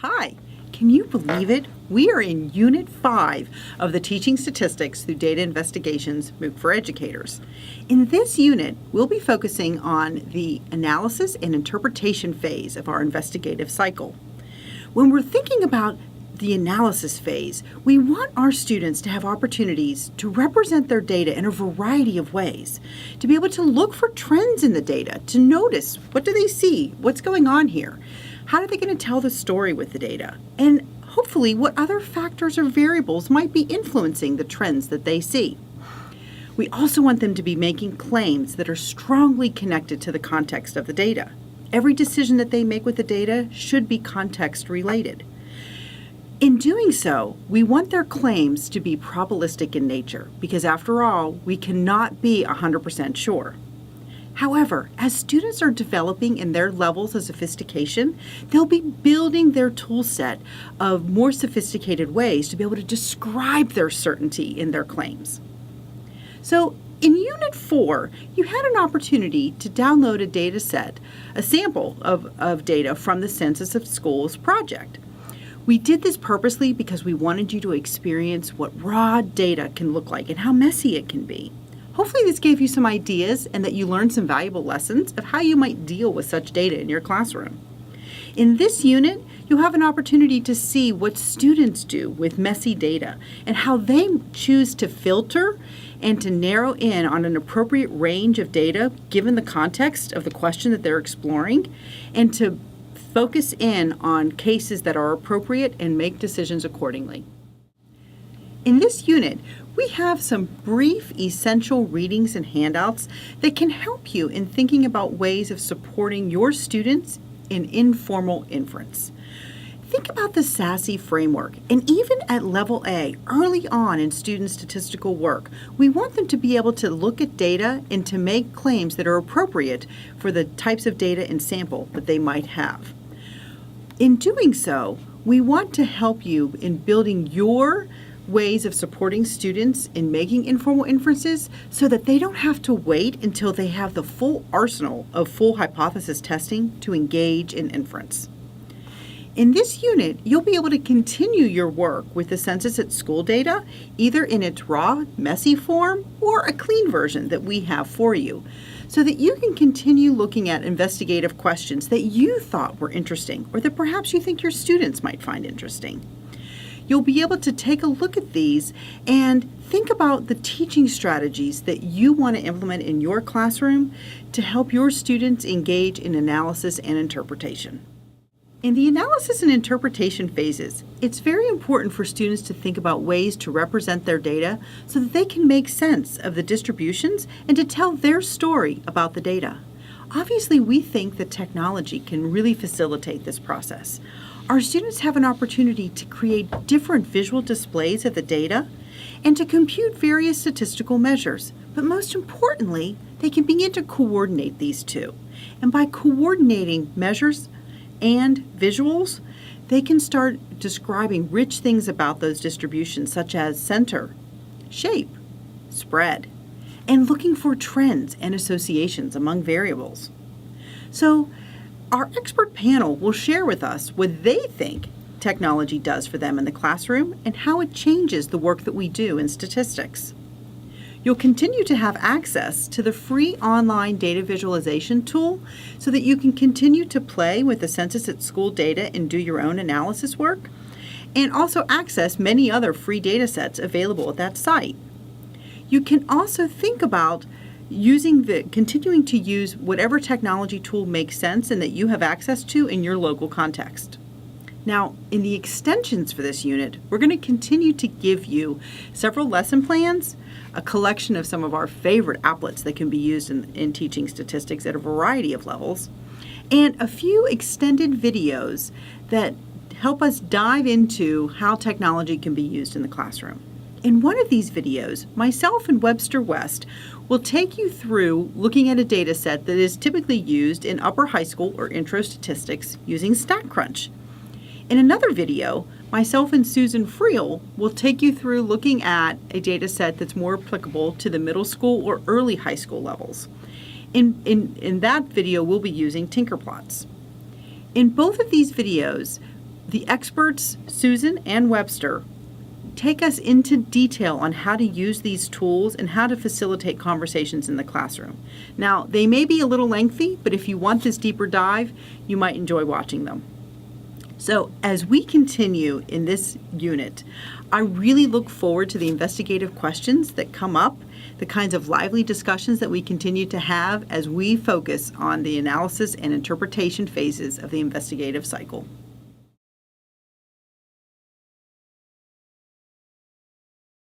Hi, can you believe it? We are in Unit 5 of the Teaching Statistics Through Data Investigations MOOC for Educators. In this unit, we'll be focusing on the analysis and interpretation phase of our investigative cycle. When we're thinking about the analysis phase, we want our students to have opportunities to represent their data in a variety of ways, to be able to look for trends in the data, to notice what do they see, what's going on here, how are they going to tell the story with the data, and hopefully what other factors or variables might be influencing the trends that they see. We also want them to be making claims that are strongly connected to the context of the data. Every decision that they make with the data should be context related. In doing so, we want their claims to be probabilistic in nature because, after all, we cannot be 100% sure. However, as students are developing in their levels of sophistication, they'll be building their tool set of more sophisticated ways to be able to describe their certainty in their claims. So, in Unit 4, you had an opportunity to download a data set, a sample of data from the Census of Schools project. We did this purposely because we wanted you to experience what raw data can look like and how messy it can be. Hopefully this gave you some ideas and that you learned some valuable lessons of how you might deal with such data in your classroom. In this unit, you'll have an opportunity to see what students do with messy data and how they choose to filter and to narrow in on an appropriate range of data given the context of the question that they're exploring, and to focus in on cases that are appropriate and make decisions accordingly. In this unit, we have some brief, essential readings and handouts that can help you in thinking about ways of supporting your students in informal inference. Think about the SASE framework, and even at level A, early on in student statistical work, we want them to be able to look at data and to make claims that are appropriate for the types of data and sample that they might have. In doing so, we want to help you in building your ways of supporting students in making informal inferences so that they don't have to wait until they have the full arsenal of full hypothesis testing to engage in inference. In this unit, you'll be able to continue your work with the Census at School data, either in its raw, messy form or a clean version that we have for you, so that you can continue looking at investigative questions that you thought were interesting or that perhaps you think your students might find interesting. You'll be able to take a look at these and think about the teaching strategies that you want to implement in your classroom to help your students engage in analysis and interpretation. In the analysis and interpretation phases, it's very important for students to think about ways to represent their data so that they can make sense of the distributions and to tell their story about the data. Obviously, we think that technology can really facilitate this process. Our students have an opportunity to create different visual displays of the data and to compute various statistical measures. But most importantly, they can begin to coordinate these two. And by coordinating measures and visuals, they can start describing rich things about those distributions, such as center, shape, spread, and looking for trends and associations among variables. So, our expert panel will share with us what they think technology does for them in the classroom and how it changes the work that we do in statistics. You'll continue to have access to the free online data visualization tool so that you can continue to play with the Census at School data and do your own analysis work, and also access many other free data sets available at that site. You can also think about continuing to use whatever technology tool makes sense and that you have access to in your local context. Now, in the extensions for this unit, we're going to continue to give you several lesson plans, a collection of some of our favorite applets that can be used in teaching statistics at a variety of levels, and a few extended videos that help us dive into how technology can be used in the classroom. In one of these videos, myself and Webster West will take you through looking at a data set that is typically used in upper high school or intro statistics using StatCrunch. In another video, myself and Susan Friel will take you through looking at a data set that's more applicable to the middle school or early high school levels. In that video, we'll be using Tinkerplots. In both of these videos, The experts, Susan and Webster, take us into detail on how to use these tools and how to facilitate conversations in the classroom. Now, they may be a little lengthy, but if you want this deeper dive, you might enjoy watching them. So, as we continue in this unit, I really look forward to the investigative questions that come up, the kinds of lively discussions that we continue to have as we focus on the analysis and interpretation phases of the investigative cycle.